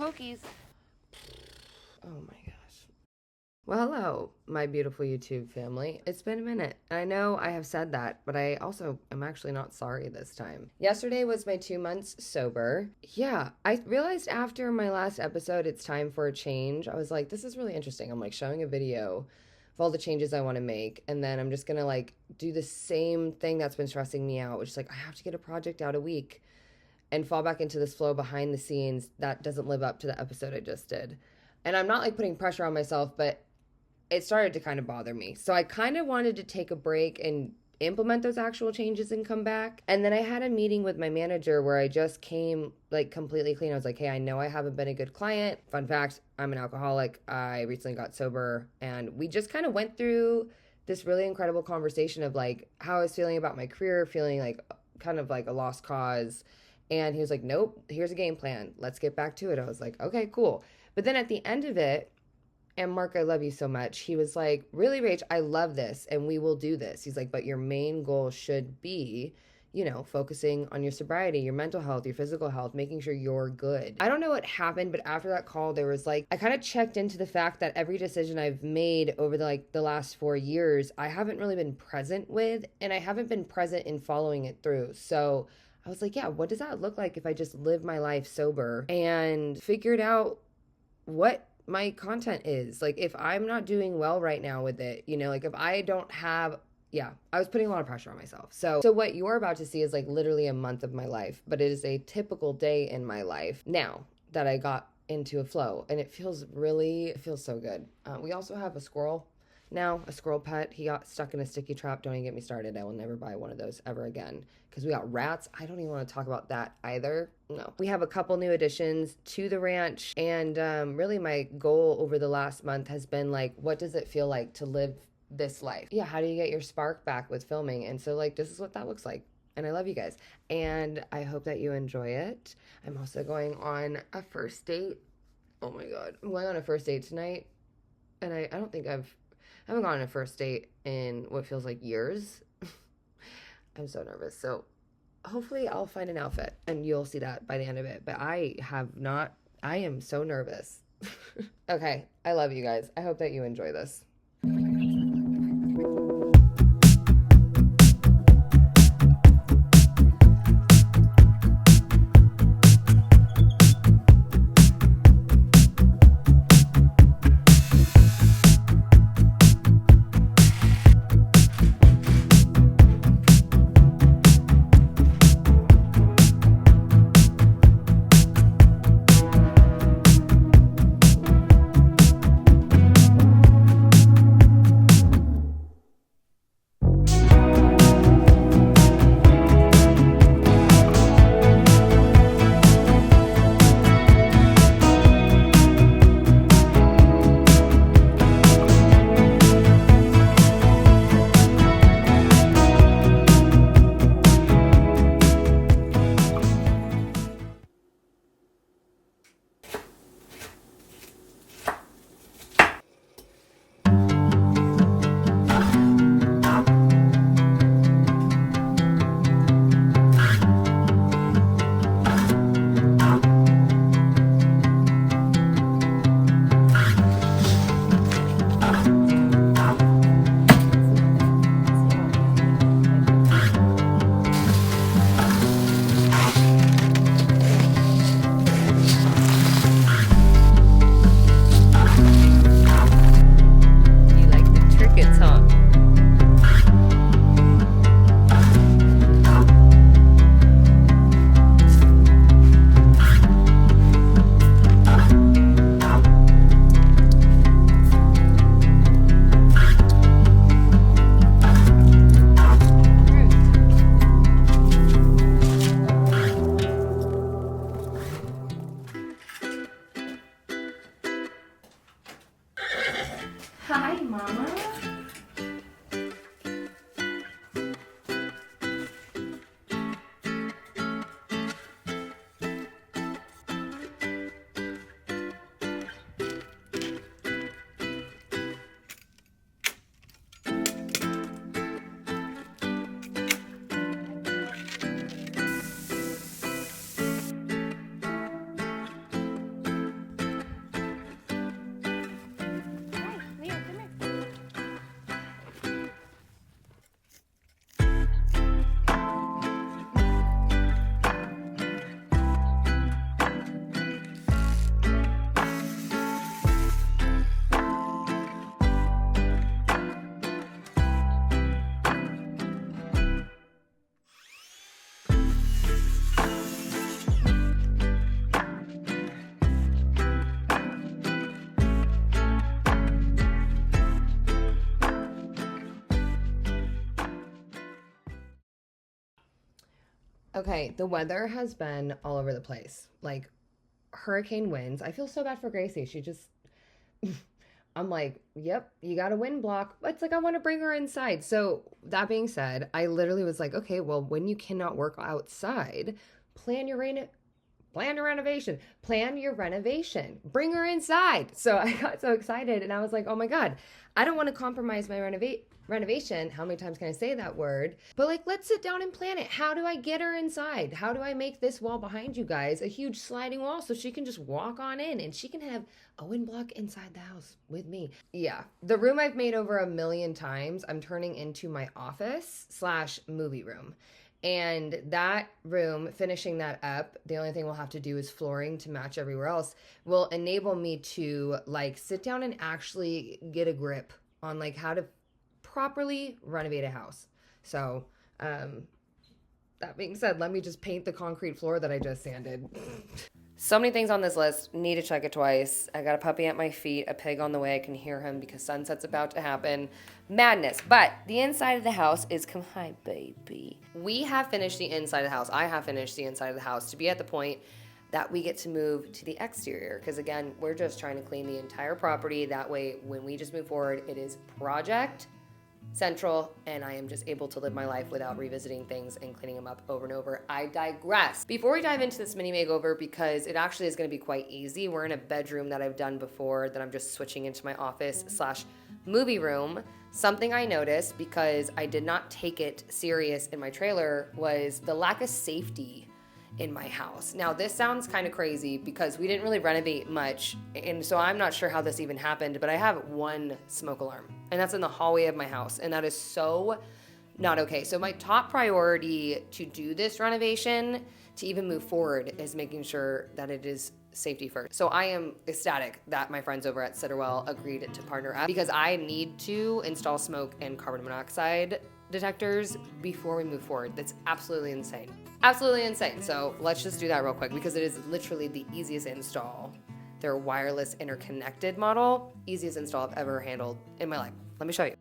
Pokies. Oh my gosh. Well, hello, my beautiful YouTube family. It's been a minute. I know I have said that, but I also am actually not sorry this time. Yesterday was my 2 months sober. Yeah, I realized after my last episode, it's time for a change. I was like, this is really interesting. I'm like showing a video of all the changes I want to make, and then I'm just gonna like do the same thing that's been stressing me out, which is like, I have to get a project out a week and fall back into this flow behind the scenes that doesn't live up to the episode I just did. And I'm not like putting pressure on myself, but it started to kind of bother me. So I kind of wanted to take a break and implement those actual changes and come back. And then I had a meeting with my manager where I just came like completely clean. I was like, hey, I know I haven't been a good client. Fun fact, I'm an alcoholic. I recently got sober. And we just kind of went through this really incredible conversation of like how I was feeling about my career, feeling like kind of like a lost cause. And he was like, nope, here's a game plan. Let's get back to it. I was like, okay, cool. But then at the end of it, and Mark, I love you so much. He was like, really, Rach, I love this and we will do this. He's like, but your main goal should be, you know, focusing on your sobriety, your mental health, your physical health, making sure you're good. I don't know what happened, but after that call, there was like, I kind of checked into the fact that every decision I've made over the last 4 years, I haven't really been present with, and I haven't been present in following it through. So I was like, yeah, what does that look like if I just live my life sober and figured out what my content is? Like, if I'm not doing well right now with it, you know, like if I don't have, yeah, I was putting a lot of pressure on myself. So what you're about to see is like literally a month of my life, but it is a typical day in my life now that I got into a flow, and it feels so good. We also have a squirrel now, a squirrel pet. He got stuck in a sticky trap. Don't even get me started. I will never buy one of those ever again. Because we got rats. I don't even want to talk about that either. No. We have a couple new additions to the ranch. And really my goal over the last month has been like, what does it feel like to live this life? Yeah, how do you get your spark back with filming? And so like, this is what that looks like. And I love you guys. And I hope that you enjoy it. I'm also going on a first date. Oh my God. I'm going on a first date tonight. And I don't think I haven't gone on a first date in what feels like years. I'm so nervous. So hopefully I'll find an outfit and you'll see that by the end of it. But I am so nervous. Okay. I love you guys. I hope that you enjoy this. You like the trinkets, huh? Hi, Mama. Okay, the weather has been all over the place. Like hurricane winds. I feel so bad for Gracie. She just I'm like, yep, you got a wind block. It's like I want to bring her inside. So that being said, I literally was like, okay, well, when you cannot work outside, plan your plan your renovation. Plan your renovation. Bring her inside. So I got so excited and I was like, oh my God, I don't want to compromise my renovation. How many times can I say that word? But like, let's sit down and plan it. How do I get her inside? How do I make this wall behind you guys a huge sliding wall so she can just walk on in and she can have a wind block inside the house with me? Yeah. The room I've made over 1,000,000 times, I'm turning into my office / movie room. And that room, finishing that up, the only thing we'll have to do is flooring to match everywhere else, will enable me to like sit down and actually get a grip on like how to properly renovate a house. So, that being said, let me just paint the concrete floor that I just sanded. So many things on this list. Need to check it twice. I got a puppy at my feet, a pig on the way. I can hear him because sunset's about to happen. Madness. But the inside of the house is hi, baby. We have finished the inside of the house. I have finished the inside of the house to be at the point that we get to move to the exterior. Because again, we're just trying to clean the entire property. That way, when we just move forward, it is project central, and I am just able to live my life without revisiting things and cleaning them up over and over. I digress. Before we dive into this mini makeover, because it actually is going to be quite easy, we're in a bedroom that I've done before that I'm just switching into my office / movie room. Something I noticed, because I did not take it serious in my trailer, was the lack of safety in my house. Now, this sounds kind of crazy because we didn't really renovate much, and so I'm not sure how this even happened, but I have one smoke alarm, and that's in the hallway of my house, and that is so not okay. So my top priority to do this renovation, to even move forward, is making sure that it is safety first. So I am ecstatic that my friends over at Citterwell agreed to partner up, because I need to install smoke and carbon monoxide detectors before we move forward. That's absolutely insane. Absolutely insane. So let's just do that real quick, because it is literally the easiest install. Their wireless interconnected model, easiest install I've ever handled in my life. Let me show you.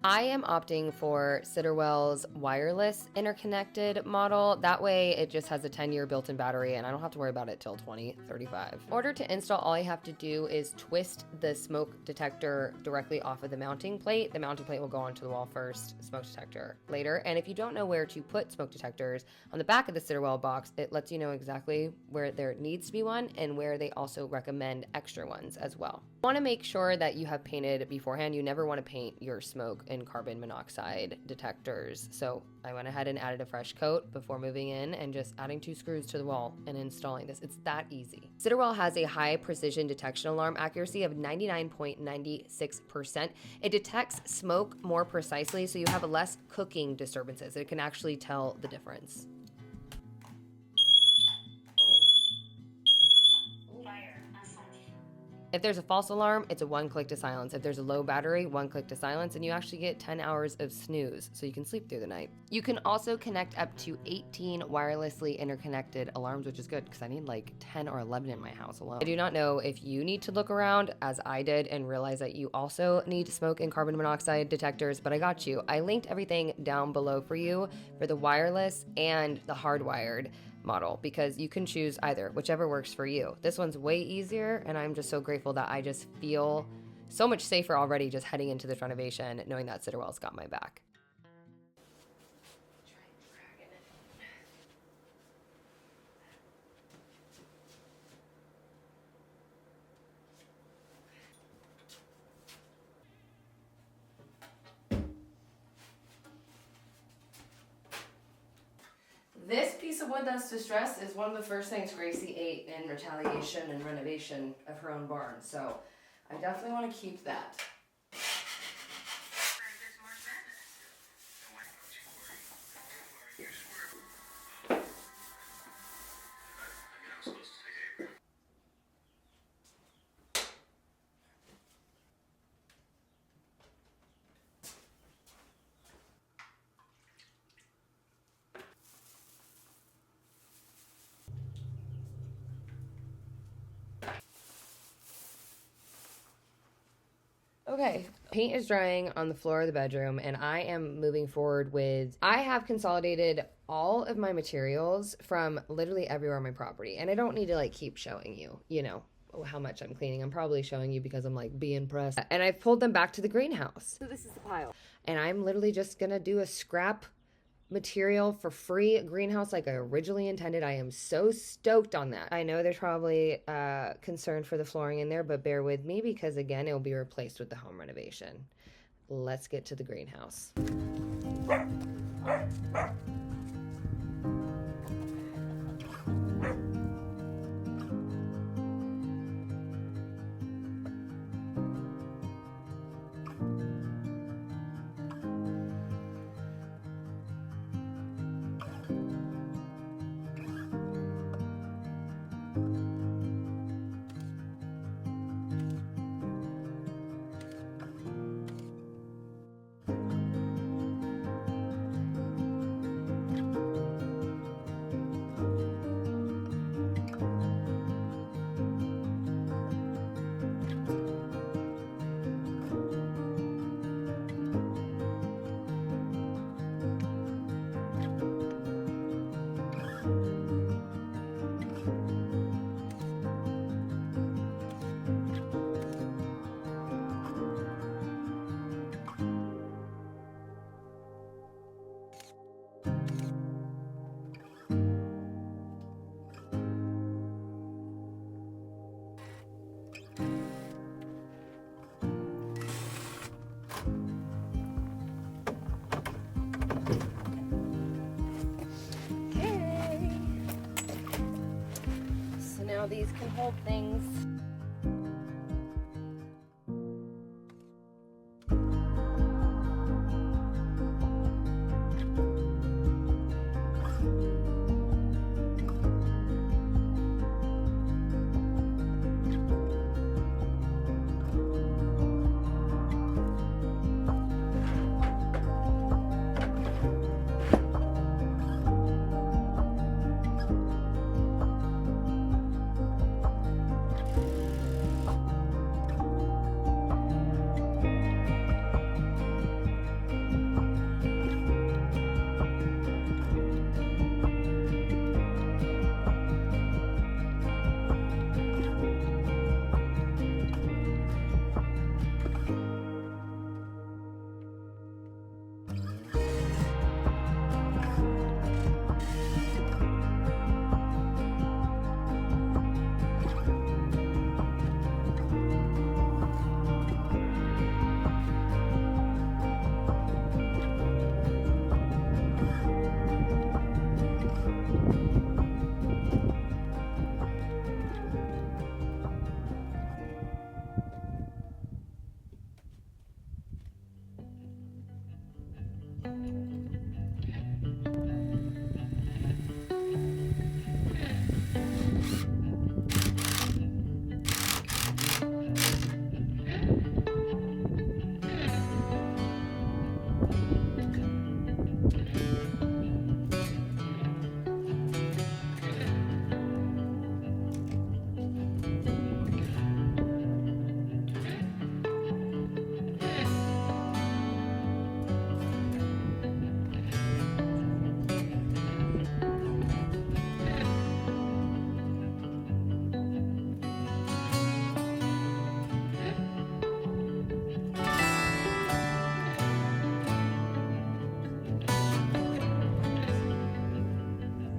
I am opting for Citterwell's wireless interconnected model. That way it just has a 10-year built-in battery and I don't have to worry about it till 2035. In order to install, all you have to do is twist the smoke detector directly off of the mounting plate. The mounting plate will go onto the wall first, smoke detector later. And if you don't know where to put smoke detectors, on the back of the Citterwell box, it lets you know exactly where there needs to be one and where they also recommend extra ones as well. You want to make sure that you have painted beforehand. You never want to paint your smoke and carbon monoxide detectors. So I went ahead and added a fresh coat before moving in and just adding 2 screws to the wall and installing this. It's that easy. Citterwell has a high precision detection alarm accuracy of 99.96%. It detects smoke more precisely, so you have less cooking disturbances. It can actually tell the difference. If there's a false alarm, it's a 1 click to silence. If there's a low battery, 1 click to silence, and you actually get 10 hours of snooze, so you can sleep through the night. You can also connect up to 18 wirelessly interconnected alarms, which is good because I need like 10 or 11 in my house alone. I do not know if you need to look around, as I did, and realize that you also need smoke and carbon monoxide detectors, but I got you. I linked everything down below for you for the wireless and the hardwired model, because you can choose either, whichever works for you. This one's way easier, and I'm just so grateful that I just feel so much safer already just heading into this renovation, knowing that Citterwell's got my back. This piece of wood that's distressed is one of the first things Gracie ate in retaliation and renovation of her own barn, so I definitely want to keep that. Okay, paint is drying on the floor of the bedroom, and I am moving forward with, I have consolidated all of my materials from literally everywhere on my property. And I don't need to like keep showing you, you know, how much I'm cleaning. I'm probably showing you because I'm like being pressed. And I've pulled them back to the greenhouse. So this is the pile. And I'm literally just gonna do a scrap material for free greenhouse like I originally intended. I am so stoked on that. I know there's probably concern for the flooring in there, but bear with me because again, it will be replaced with the home renovation. Let's get to the greenhouse. Now these can hold things.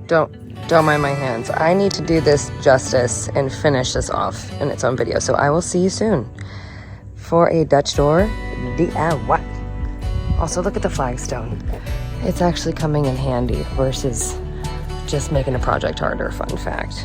Don't mind my hands. I need to do this justice and finish this off in its own video. So I will see you soon for a Dutch door DIY. Also, look at the flagstone. It's actually coming in handy versus just making a project harder, fun fact.